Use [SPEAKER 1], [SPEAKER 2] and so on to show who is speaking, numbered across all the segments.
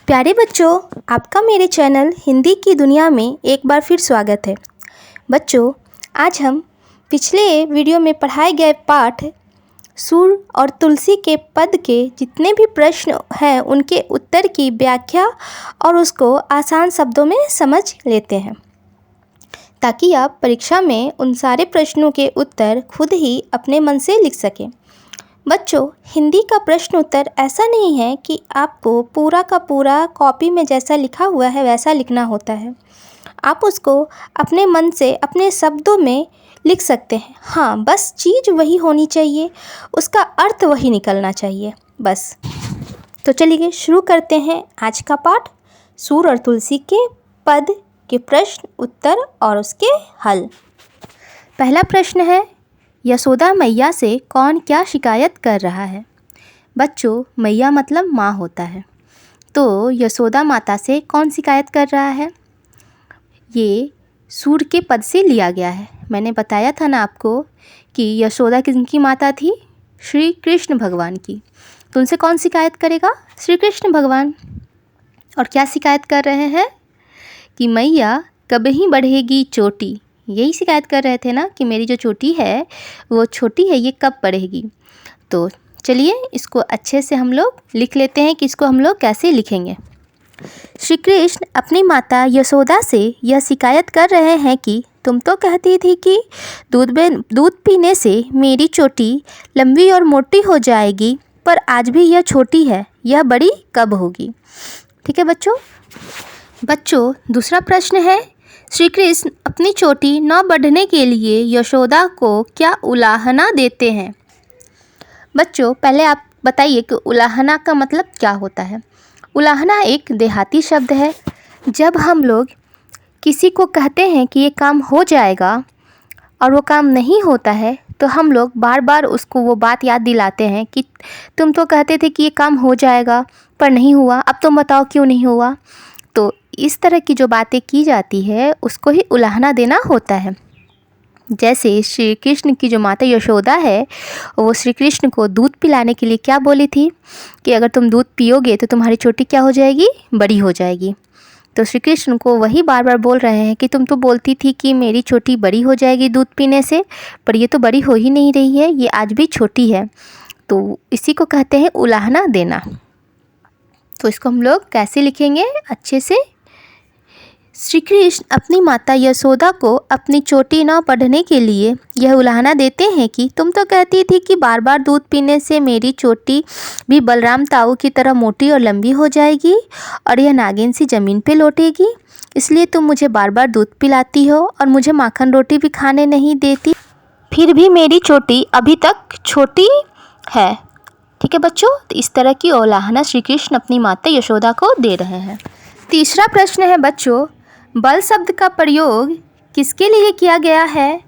[SPEAKER 1] प्यारे बच्चों, आपका मेरे चैनल हिंदी की दुनिया में एक बार फिर स्वागत है। बच्चों, आज हम पिछले वीडियो में पढ़ाए गए पाठ सूर और तुलसी के पद के जितने भी प्रश्न हैं उनके उत्तर की व्याख्या और उसको आसान शब्दों में समझ लेते हैं, ताकि आप परीक्षा में उन सारे प्रश्नों के उत्तर खुद ही अपने मन से लिख सकें। बच्चों, हिंदी का प्रश्न उत्तर ऐसा नहीं है कि आपको पूरा का पूरा कॉपी में जैसा लिखा हुआ है वैसा लिखना होता है। आप उसको अपने मन से अपने शब्दों में लिख सकते हैं। हाँ, बस चीज़ वही होनी चाहिए, उसका अर्थ वही निकलना चाहिए बस। तो चलिए शुरू करते हैं आज का पाठ, सूर और तुलसी के पद के प्रश्न उत्तर और उसके हल। पहला प्रश्न है, यशोदा मैया से कौन क्या शिकायत कर रहा है? बच्चों, मैया मतलब माँ होता है, तो यशोदा माता से कौन शिकायत कर रहा है? ये सूर के पद से लिया गया है। मैंने बताया था ना आपको कि यशोदा किनकी माता थी? श्री कृष्ण भगवान की। तो उनसे कौन शिकायत करेगा? श्री कृष्ण भगवान। और क्या शिकायत कर रहे हैं? कि मैया कब ही बढ़ेगी चोटी। यही शिकायत कर रहे थे ना कि मेरी जो चोटी है वो छोटी है, ये कब बढ़ेगी। तो चलिए इसको अच्छे से हम लोग लिख लेते हैं कि इसको हम लोग कैसे लिखेंगे। श्री कृष्ण अपनी माता यशोदा से यह शिकायत कर रहे हैं कि तुम तो कहती थी कि दूध पीने से मेरी चोटी लंबी और मोटी हो जाएगी, पर आज भी यह छोटी है, यह बड़ी कब होगी? ठीक है बच्चों, दूसरा प्रश्न है, श्री कृष्ण अपनी चोटी न बढ़ने के लिए यशोदा को क्या उलाहना देते हैं? बच्चों, पहले आप बताइए कि उलाहना का मतलब क्या होता है। उलाहना एक देहाती शब्द है। जब हम लोग किसी को कहते हैं कि ये काम हो जाएगा और वो काम नहीं होता है, तो हम लोग बार बार उसको वो बात याद दिलाते हैं कि तुम तो कहते थे कि ये काम हो जाएगा पर नहीं हुआ, अब तुम बताओ क्यों नहीं हुआ। तो इस तरह की जो बातें की जाती है उसको ही उलाहना देना होता है। जैसे श्री कृष्ण की जो माता यशोदा है, वो श्री कृष्ण को दूध पिलाने के लिए क्या बोली थी कि अगर तुम दूध पियोगे तो तुम्हारी चोटी क्या हो जाएगी? बड़ी हो जाएगी। तो श्री कृष्ण को वही बार बार बोल रहे हैं कि तुम तो बोलती थी कि मेरी चोटी बड़ी हो जाएगी दूध पीने से, पर ये तो बड़ी हो ही नहीं रही है, ये आज भी छोटी है। तो इसी को कहते हैं उलाहना देना। तो इसको हम लोग कैसे लिखेंगे अच्छे से? श्री कृष्ण अपनी माता यशोदा को अपनी चोटी न बढ़ने के लिए यह उलाहना देते हैं कि तुम तो कहती थी कि बार बार दूध पीने से मेरी चोटी भी बलराम ताऊ की तरह मोटी और लंबी हो जाएगी और यह नागिन सी ज़मीन पे लौटेगी, इसलिए तुम मुझे बार बार दूध पिलाती हो और मुझे माखन रोटी भी खाने नहीं देती, फिर भी मेरी चोटी अभी तक छोटी है। ठीक है बच्चों, तो इस तरह की उलाहना श्री कृष्ण अपनी माता यशोदा को दे रहे हैं। तीसरा प्रश्न है बच्चों, बल शब्द का प्रयोग किसके लिए किया गया है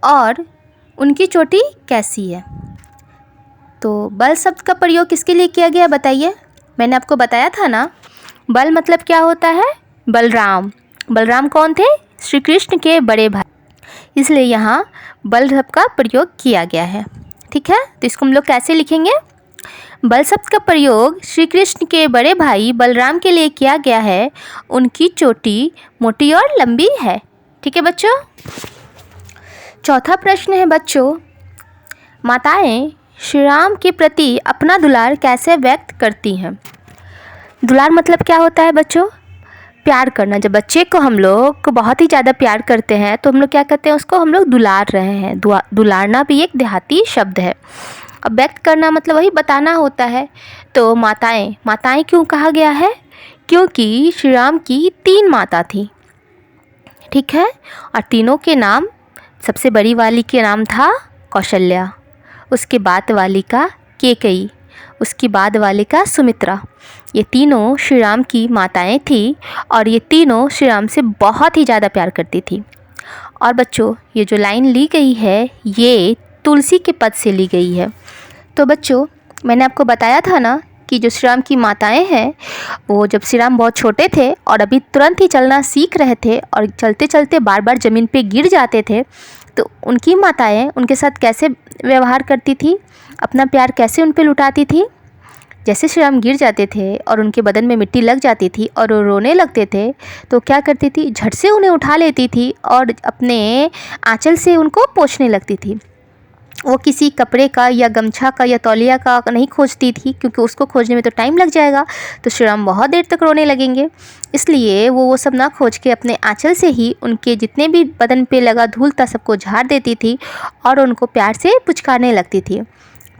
[SPEAKER 1] और उनकी चोटी कैसी है? तो बल शब्द का प्रयोग किसके लिए किया गया बताइए। मैंने आपको बताया था ना, बल मतलब क्या होता है? बलराम। बलराम कौन थे? श्री कृष्ण के बड़े भाई, इसलिए यहाँ बल शब्द का प्रयोग किया गया है। ठीक है, तो इसको हम लोग कैसे लिखेंगे? बल शब्द का प्रयोग श्री कृष्ण के बड़े भाई बलराम के लिए किया गया है, उनकी चोटी मोटी और लंबी है। ठीक है बच्चों। चौथा प्रश्न है बच्चों, माताएं श्री राम के प्रति अपना दुलार कैसे व्यक्त करती हैं? दुलार मतलब क्या होता है बच्चों? प्यार करना। जब बच्चे को हम लोग को बहुत ही ज़्यादा प्यार करते हैं तो हम लोग क्या कहते हैं? उसको हम लोग दुलार रहे हैं। दुलारना भी एक देहाती शब्द है। अब व्यक्त करना मतलब वही बताना होता है। तो माताएं क्यों कहा गया है? क्योंकि श्री राम की 3 माता थी। ठीक है, और तीनों के नाम, सबसे बड़ी वाली के नाम था कौशल्या, उसके बाद वाली का कैकेयी, उसके बाद वाले का सुमित्रा। ये तीनों श्री राम की माताएं थी और ये तीनों श्री राम से बहुत ही ज़्यादा प्यार करती थी। और बच्चों, ये जो लाइन ली गई है ये तुलसी के पद से ली गई है। तो बच्चों, मैंने आपको बताया था ना कि जो श्री राम की माताएं हैं वो जब श्री राम बहुत छोटे थे और अभी तुरंत ही चलना सीख रहे थे और चलते चलते बार बार ज़मीन पे गिर जाते थे, तो उनकी माताएं उनके साथ कैसे व्यवहार करती थी, अपना प्यार कैसे उन पे लुटाती थी। जैसे श्री राम गिर जाते थे और उनके बदन में मिट्टी लग जाती थी और वो रोने लगते थे, तो क्या करती थी, झट से उन्हें उठा लेती थी और अपने आंचल से उनको पोंछने लगती थी। वो किसी कपड़े का या गमछा का या तौलिया का नहीं खोजती थी, क्योंकि उसको खोजने में तो टाइम लग जाएगा, तो श्री राम बहुत देर तक रोने लगेंगे। इसलिए वो सब ना खोज के अपने आंचल से ही उनके जितने भी बदन पे लगा धूल था सबको झाड़ देती थी और उनको प्यार से पुचकारने लगती थी।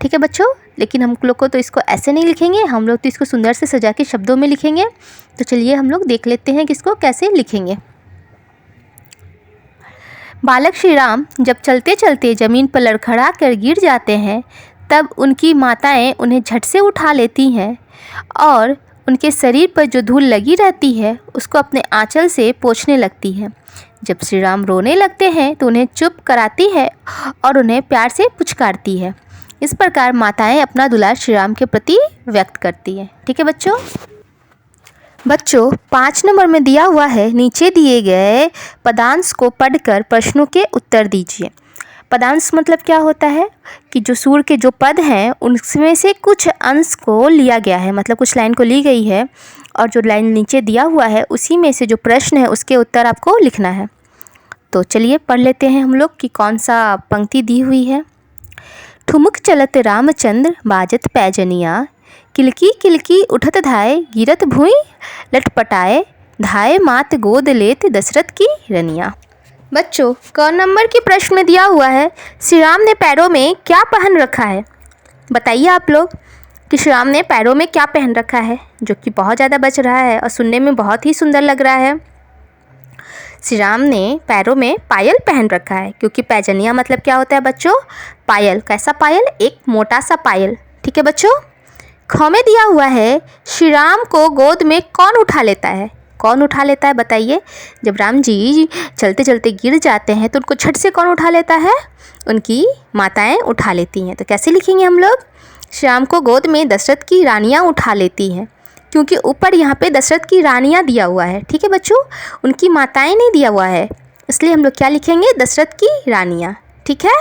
[SPEAKER 1] ठीक है बच्चों, लेकिन हम लोग को तो इसको ऐसे नहीं लिखेंगे, हम लोग तो इसको सुंदर से सजा के शब्दों में लिखेंगे। तो चलिए हम लोग देख लेते हैं कि इसको कैसे लिखेंगे। बालक श्री राम जब चलते चलते ज़मीन पर लड़खड़ा कर गिर जाते हैं, तब उनकी माताएं उन्हें झट से उठा लेती हैं और उनके शरीर पर जो धूल लगी रहती है उसको अपने आंचल से पोंछने लगती है। जब श्री राम रोने लगते हैं तो उन्हें चुप कराती है और उन्हें प्यार से पुचकारती है। इस प्रकार माताएं अपना दुलार श्री राम के प्रति व्यक्त करती हैं। ठीक है बच्चों। बच्चों 5 नंबर में दिया हुआ है, नीचे दिए गए पदांश को पढ़कर प्रश्नों के उत्तर दीजिए। पदांश मतलब क्या होता है कि जो सूर के जो पद हैं उनमें से कुछ अंश को लिया गया है, मतलब कुछ लाइन को ली गई है और जो लाइन नीचे दिया हुआ है उसी में से जो प्रश्न है उसके उत्तर आपको लिखना है। तो चलिए पढ़ लेते हैं हम लोग कि कौन सा पंक्ति दी हुई है। ठुमुक चलत रामचंद्र बाजत पैजनिया, किलकी किलकी उठत धाय गिरत भुई लटपटाए, धाय मात गोद लेत दशरथ की रनिया। बच्चों क नंबर के प्रश्न में दिया हुआ है, श्री राम ने पैरों में क्या पहन रखा है। बताइए आप लोग कि श्री राम ने पैरों में क्या पहन रखा है, जो कि बहुत ज़्यादा बच रहा है और सुनने में बहुत ही सुंदर लग रहा है। श्री राम ने पैरों में पायल पहन रखा है, क्योंकि पैजनिया मतलब क्या होता है बच्चों, पायल। कैसा पायल, एक मोटा सा पायल। ठीक है बच्चों। ख में दिया हुआ है, श्री राम को गोद में कौन उठा लेता है। कौन उठा लेता है बताइए। जब राम जी चलते चलते गिर जाते हैं तो उनको झट से कौन उठा लेता है, उनकी माताएं उठा लेती हैं। तो कैसे लिखेंगे हम लोग, श्री राम को गोद में दशरथ की रानियाँ उठा लेती हैं, क्योंकि ऊपर यहाँ पे दशरथ की रानियाँ दिया हुआ है। ठीक है बच्चों, उनकी माताएं नहीं दिया हुआ है, इसलिए हम लोग क्या लिखेंगे, दशरथ की रानियाँ। ठीक है।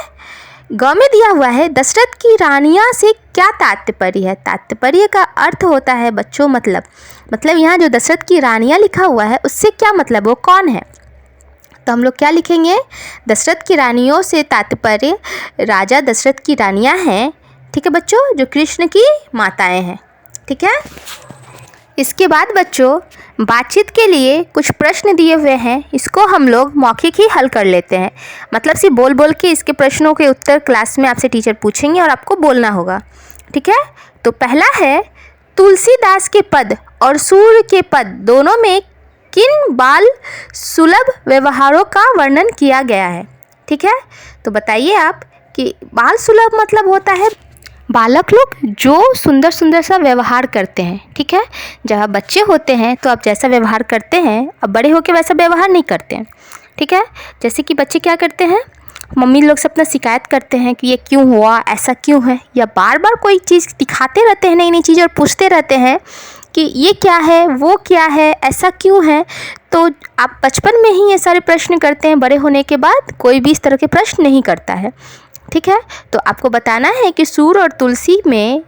[SPEAKER 1] ग में दिया हुआ है, दशरथ की रानियाँ से क्या तात्पर्य है। तात्पर्य का अर्थ होता है बच्चों मतलब यहाँ जो दशरथ की रानियाँ लिखा हुआ है उससे क्या मतलब, वो कौन है। तो हम लोग क्या लिखेंगे, दशरथ की रानियों से तात्पर्य राजा दशरथ की रानियाँ हैं। ठीक है बच्चों, जो कृष्ण की माताएं हैं। ठीक है। इसके बाद बच्चों बातचीत के लिए कुछ प्रश्न दिए हुए हैं, इसको हम लोग मौखिक ही हल कर लेते हैं। मतलब सिर्फ बोल बोल के इसके प्रश्नों के उत्तर क्लास में आपसे टीचर पूछेंगे और आपको बोलना होगा। ठीक है। तो पहला है, तुलसीदास के पद और सूर्य के पद दोनों में किन बाल सुलभ व्यवहारों का वर्णन किया गया है। ठीक है। तो बताइए आप कि बाल सुलभ मतलब होता है बालक लोग जो सुंदर सुंदर सा व्यवहार करते हैं। ठीक है। जब आप बच्चे होते हैं तो आप जैसा व्यवहार करते हैं, अब बड़े होकर वैसा व्यवहार नहीं करते हैं। ठीक है। जैसे कि बच्चे क्या करते हैं, मम्मी लोग से अपना शिकायत करते हैं कि ये क्यों हुआ, ऐसा क्यों है, या बार बार कोई चीज़ दिखाते रहते हैं नई नई चीज़ और पूछते रहते हैं कि ये क्या है, वो क्या है, ऐसा क्यों है। तो आप बचपन में ही ये सारे प्रश्न करते हैं, बड़े होने के बाद कोई भी इस तरह के प्रश्न नहीं करता है। ठीक है। तो आपको बताना है कि सूर्य और तुलसी में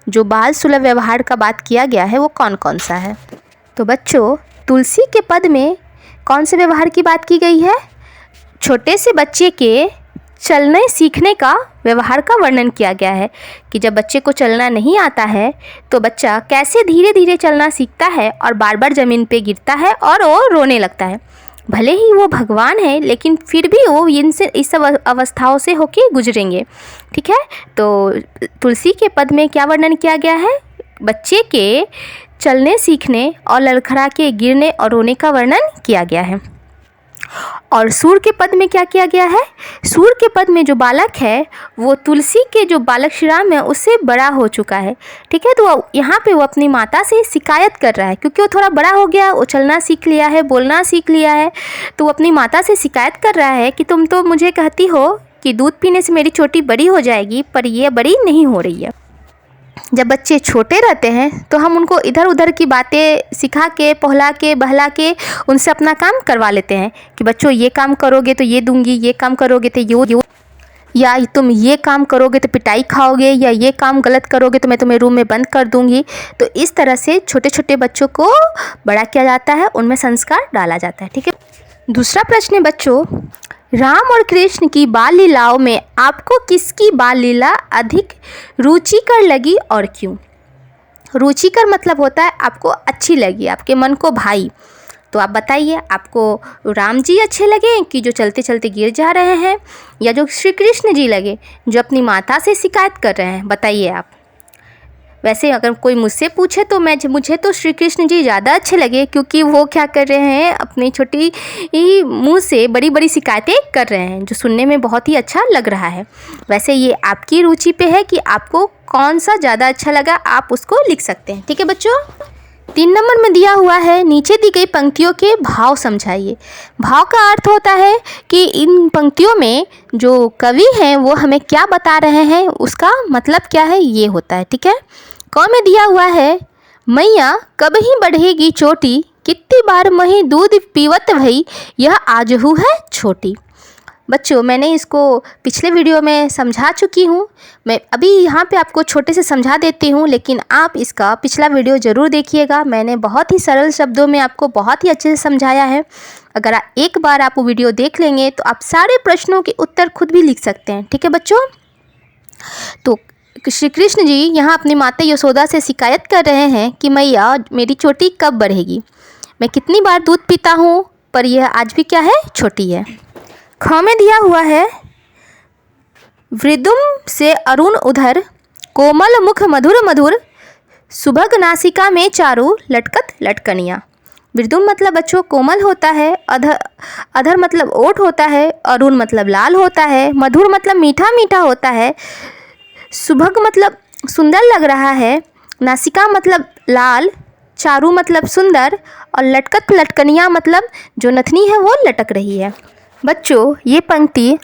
[SPEAKER 1] जो बाल सुलभ व्यवहार का बात किया गया है वो कौन कौन सा है। तो बच्चों तुलसी के पद में कौन से व्यवहार की बात की गई है, छोटे से बच्चे के चलने सीखने का व्यवहार का वर्णन किया गया है कि जब बच्चे को चलना नहीं आता है तो बच्चा कैसे धीरे धीरे चलना सीखता है और बार बार ज़मीन पे गिरता है और वो रोने लगता है। भले ही वो भगवान है लेकिन फिर भी वो इनसे इस सब अवस्थाओं से होके गुजरेंगे। ठीक है। तो तुलसी के पद में क्या वर्णन किया गया है, बच्चे के चलने सीखने और लड़खड़ा के गिरने और रोने का वर्णन किया गया है। और सूर्य के पद में क्या किया गया है, सूर्य के पद में जो बालक है वो तुलसी के जो बालक श्री राम है उससे बड़ा हो चुका है। ठीक है। तो यहाँ पे वो अपनी माता से शिकायत कर रहा है, क्योंकि वो थोड़ा बड़ा हो गया, वो चलना सीख लिया है, बोलना सीख लिया है, तो वो अपनी माता से शिकायत कर रहा है कि तुम तो मुझे कहती हो कि दूध पीने से मेरी चोटी बड़ी हो जाएगी, पर ये बड़ी नहीं हो रही है। जब बच्चे छोटे रहते हैं तो हम उनको इधर उधर की बातें सिखा के, पहला के, बहला के उनसे अपना काम करवा लेते हैं कि बच्चों ये काम करोगे तो ये दूंगी, ये काम करोगे तो ये, या तुम ये काम करोगे तो पिटाई खाओगे, या ये काम गलत करोगे तो मैं तुम्हें रूम में बंद कर दूंगी। तो इस तरह से छोटे छोटे बच्चों को बड़ा किया जाता है, उनमें संस्कार डाला जाता है। ठीक है। दूसरा प्रश्न है बच्चों, राम और कृष्ण की बाल लीलाओं में आपको किसकी बाल लीला अधिक रुचिकर लगी और क्यों? रुचिकर मतलब होता है आपको अच्छी लगी, आपके मन को भाई। तो आप बताइए, आपको राम जी अच्छे लगे कि जो चलते चलते गिर जा रहे हैं, या जो श्री कृष्ण जी लगे जो अपनी माता से शिकायत कर रहे हैं? बताइए आप। वैसे अगर कोई मुझसे पूछे तो मुझे तो श्री कृष्ण जी ज़्यादा अच्छे लगे, क्योंकि वो क्या कर रहे हैं, अपनी छोटी मुंह से बड़ी बड़ी शिकायतें कर रहे हैं, जो सुनने में बहुत ही अच्छा लग रहा है। वैसे ये आपकी रुचि पे है कि आपको कौन सा ज़्यादा अच्छा लगा, आप उसको लिख सकते हैं। ठीक है बच्चों। 3 नंबर में दिया हुआ है, नीचे दी गई पंक्तियों के भाव समझाइए। भाव का अर्थ होता है कि इन पंक्तियों में जो कवि हैं वो हमें क्या बता रहे हैं, उसका मतलब क्या है, ये होता है। ठीक है। क में दिया हुआ है, मैया कब ही बढ़ेगी चोटी, कितनी बार मही दूध पीवत भई, यह आजहू है छोटी। बच्चों, मैंने इसको पिछले वीडियो में समझा चुकी हूँ। मैं अभी यहाँ पे आपको छोटे से समझा देती हूँ, लेकिन आप इसका पिछला वीडियो ज़रूर देखिएगा। मैंने बहुत ही सरल शब्दों में आपको बहुत ही अच्छे से समझाया है। अगर एक बार आप वो वीडियो देख लेंगे तो आप सारे प्रश्नों के उत्तर खुद भी लिख सकते हैं। ठीक है बच्चों। तो श्री कृष्ण जी यहाँ अपनी माता यशोदा से शिकायत कर रहे हैं कि मैया मेरी चोटी कब बढ़ेगी, मैं कितनी बार दूध पीता हूँ पर यह आज भी क्या है, छोटी है। ख में दिया हुआ है, वृदुम से अरुण उधर, कोमल मुख मधुर मधुर, सुभग नासिका में चारू लटकत लटकनिया। वृदुम मतलब बच्चों कोमल होता है, अधर मतलब ओठ होता है, अरुण मतलब लाल होता है, मधुर मतलब मीठा मीठा होता है, सुभग मतलब सुंदर लग रहा है, नासिका मतलब लाल, चारू मतलब सुंदर, और लटकत लटकनिया मतलब जो नथनी है वो लटक रही है। बच्चों, ये पंक्ति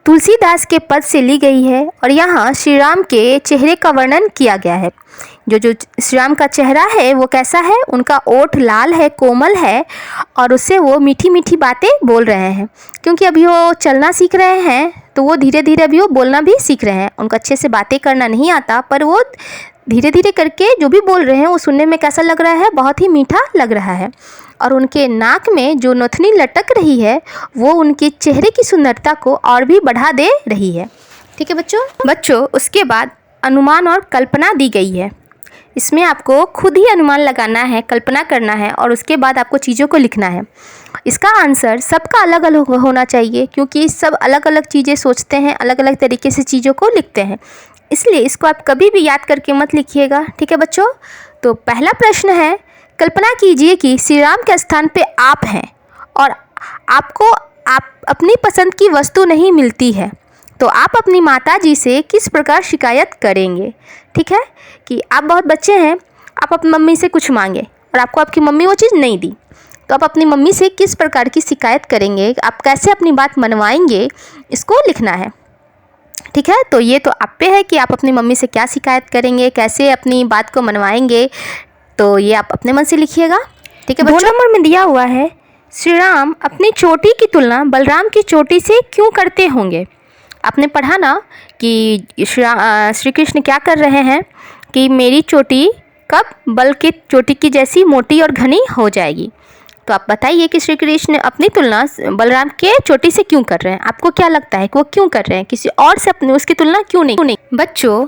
[SPEAKER 1] तुलसीदास के पद से ली गई है और यहाँ श्री राम के चेहरे का वर्णन किया गया है। जो श्री राम का चेहरा है वो कैसा है, उनका ओठ लाल है, कोमल है, और उससे वो मीठी मीठी बातें बोल रहे हैं। क्योंकि अभी वो चलना सीख रहे हैं तो वो धीरे धीरे अभी वो बोलना भी सीख रहे हैं। उनको अच्छे से बातें करना नहीं आता, पर वो धीरे धीरे करके जो भी बोल रहे हैं वो सुनने में कैसा लग रहा है, बहुत ही मीठा लग रहा है। और उनके नाक में जो नथनी लटक रही है वो उनके चेहरे की सुंदरता को और भी बढ़ा दे रही है। ठीक है बच्चों, उसके बाद अनुमान और कल्पना दी गई है। इसमें आपको खुद ही अनुमान लगाना है, कल्पना करना है, और उसके बाद आपको चीज़ों को लिखना है। इसका आंसर सबका अलग अलग होना चाहिए, क्योंकि सब अलग अलग चीज़ें सोचते हैं, अलग अलग तरीके से चीज़ों को लिखते हैं। इसलिए इसको आप कभी भी याद करके मत लिखिएगा। ठीक है बच्चों। तो पहला प्रश्न है, कल्पना कीजिए कि श्री राम के स्थान पे आप हैं और आपको अपनी पसंद की वस्तु नहीं मिलती है, तो आप अपनी माता जी से किस प्रकार शिकायत करेंगे। ठीक है, कि आप बहुत बच्चे हैं, आप अपनी मम्मी से कुछ मांगे और आपको आपकी मम्मी वो चीज़ नहीं दी, तो आप अपनी मम्मी से किस प्रकार की शिकायत करेंगे, आप कैसे अपनी बात मनवाएंगे, इसको लिखना है। ठीक है। तो ये तो आप पे है कि आप अपनी मम्मी से क्या शिकायत करेंगे, कैसे अपनी बात को मनवाएंगे, तो ये आप अपने मन से लिखिएगा। ठीक है। 2 नंबर में दिया हुआ है, श्री राम अपनी चोटी की तुलना बलराम की चोटी से क्यों करते होंगे। आपने पढ़ा ना कि श्री कृष्ण क्या कर रहे हैं कि मेरी चोटी कब बल की चोटी की जैसी मोटी और घनी हो जाएगी। तो आप बताइए कि श्री कृष्ण अपनी तुलना बलराम के चोटी से क्यों कर रहे हैं। आपको क्या लगता है कि वो क्यों कर रहे हैं, किसी और से अपनी उसकी तुलना क्यों नहीं। बच्चों,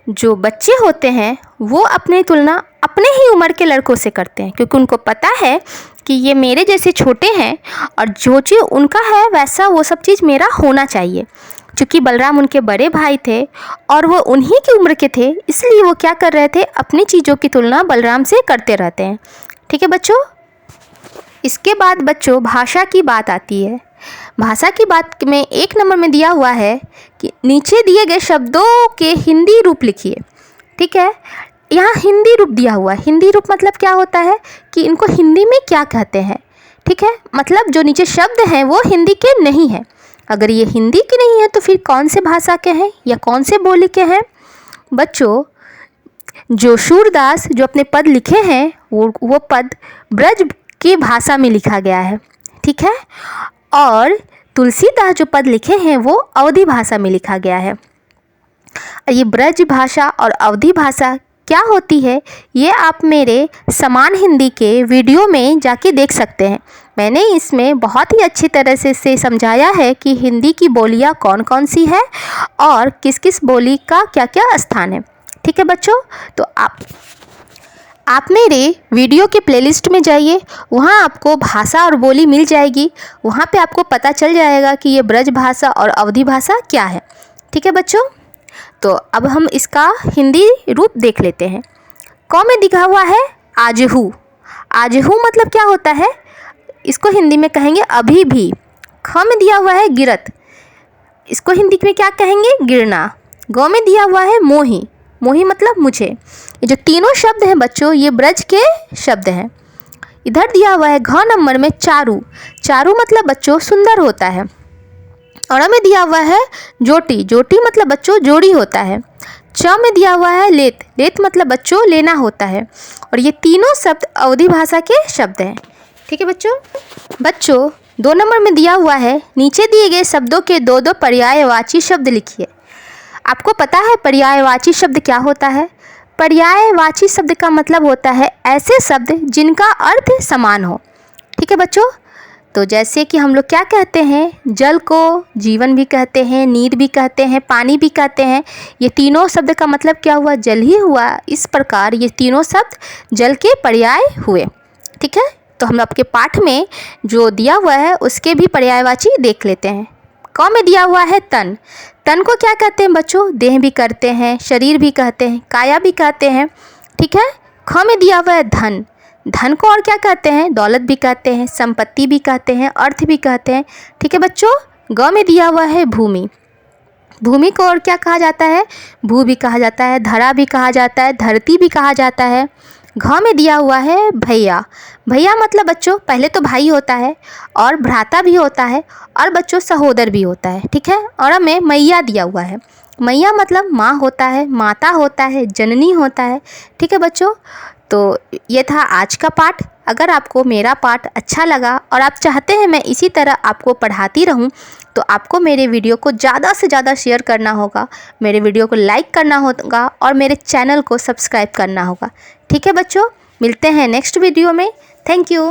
[SPEAKER 1] जो बच्चे होते हैं वो अपनी तुलना अपने ही उम्र के लड़कों से करते हैं, क्योंकि उनको पता है कि ये मेरे जैसे छोटे हैं और जो चीज़ उनका है वैसा वो सब चीज़ मेरा होना चाहिए। क्योंकि बलराम उनके बड़े भाई थे और वो उन्हीं की उम्र के थे, इसलिए वो क्या कर रहे थे, अपनी चीज़ों की तुलना बलराम से करते रहते हैं। ठीक है बच्चों। इसके बाद बच्चों भाषा की बात आती है। भाषा की बात में 1 नंबर में दिया हुआ है कि नीचे दिए गए शब्दों के हिंदी रूप लिखिए। ठीक है, यहाँ हिंदी रूप दिया हुआ है। हिंदी रूप मतलब क्या होता है कि इनको हिंदी में क्या कहते हैं। ठीक है, मतलब जो नीचे शब्द हैं वो हिंदी के नहीं हैं। अगर ये हिंदी के नहीं है तो फिर कौन से भाषा के हैं या कौन से बोली के हैं। बच्चों, जो सूरदास जो अपने पद लिखे हैं वो पद ब्रज की भाषा में लिखा गया है, ठीक है। और तुलसीदास जो पद लिखे हैं वो अवधी भाषा में लिखा गया है। ये ब्रज भाषा और अवधी भाषा क्या होती है ये आप मेरे समान हिंदी के वीडियो में जाके देख सकते हैं। मैंने इसमें बहुत ही अच्छी तरह से समझाया है कि हिंदी की बोलियां कौन कौन सी है और किस किस बोली का क्या क्या स्थान है, ठीक है बच्चों। तो आप मेरे वीडियो के प्लेलिस्ट में जाइए, वहाँ आपको भाषा और बोली मिल जाएगी। वहाँ पे आपको पता चल जाएगा कि ये ब्रज भाषा और अवधी भाषा क्या है, ठीक है बच्चों। तो अब हम इसका हिंदी रूप देख लेते हैं। क में दिखा हुआ है आजहू। आजहू मतलब क्या होता है, इसको हिंदी में कहेंगे अभी भी। ख में दिया हुआ है गिरत, इसको हिंदी में क्या कहेंगे गिरना। ग में दिया हुआ है मोही। मोही मतलब मुझे। ये जो तीनों शब्द हैं बच्चों ये ब्रज के शब्द हैं। इधर दिया हुआ है घ नंबर में चारू। चारू मतलब बच्चों सुंदर होता है। और में दिया हुआ है जोटी। जोटी मतलब बच्चों जोड़ी होता है। च में दिया हुआ है लेत। लेत मतलब बच्चों लेना होता है। और ये तीनों शब्द अवधी भाषा के शब्द हैं, ठीक है बच्चों 2 नंबर में दिया हुआ है नीचे दिए गए शब्दों के दो दो पर्यायवाची शब्द लिखिए। आपको पता है पर्यायवाची शब्द क्या होता है? पर्यायवाची शब्द का मतलब होता है ऐसे शब्द जिनका अर्थ समान हो, ठीक है बच्चों। तो जैसे कि हम लोग क्या कहते हैं, जल को जीवन भी कहते हैं, नीर भी कहते हैं, पानी भी कहते हैं। ये तीनों शब्द का मतलब क्या हुआ, जल ही हुआ। इस प्रकार ये तीनों शब्द जल के पर्याय हुए, ठीक है। तो हम आपके पाठ में जो दिया हुआ है उसके भी पर्यायवाची देख लेते हैं। क में दिया हुआ है तन। तन को क्या कहते हैं बच्चों, देह भी करते हैं, शरीर भी कहते हैं, काया भी कहते हैं, ठीक है। ख में दिया हुआ है धन। धन को और क्या कहते हैं, दौलत भी कहते हैं, संपत्ति भी कहते हैं, अर्थ भी कहते हैं, ठीक है बच्चों। ग में दिया हुआ है भूमि। भूमि को और क्या कहा जाता है, भू भी कहा जाता है, धरा भी कहा जाता है, धरती भी कहा जाता है। घ में दिया हुआ है भैया। भैया मतलब बच्चों पहले तो भाई होता है और भ्राता भी होता है और बच्चों सहोदर भी होता है, ठीक है। और हमें मैया दिया हुआ है। मैया मतलब माँ होता है, माता होता है, जननी होता है, ठीक है बच्चों। तो ये था आज का पाठ। अगर आपको मेरा पाठ अच्छा लगा और आप चाहते हैं मैं इसी तरह आपको पढ़ाती रहूं, तो आपको मेरे वीडियो को ज़्यादा से ज़्यादा शेयर करना होगा, मेरे वीडियो को लाइक करना होगा और मेरे चैनल को सब्सक्राइब करना होगा, ठीक है बच्चों। मिलते हैं नेक्स्ट वीडियो में। Thank you.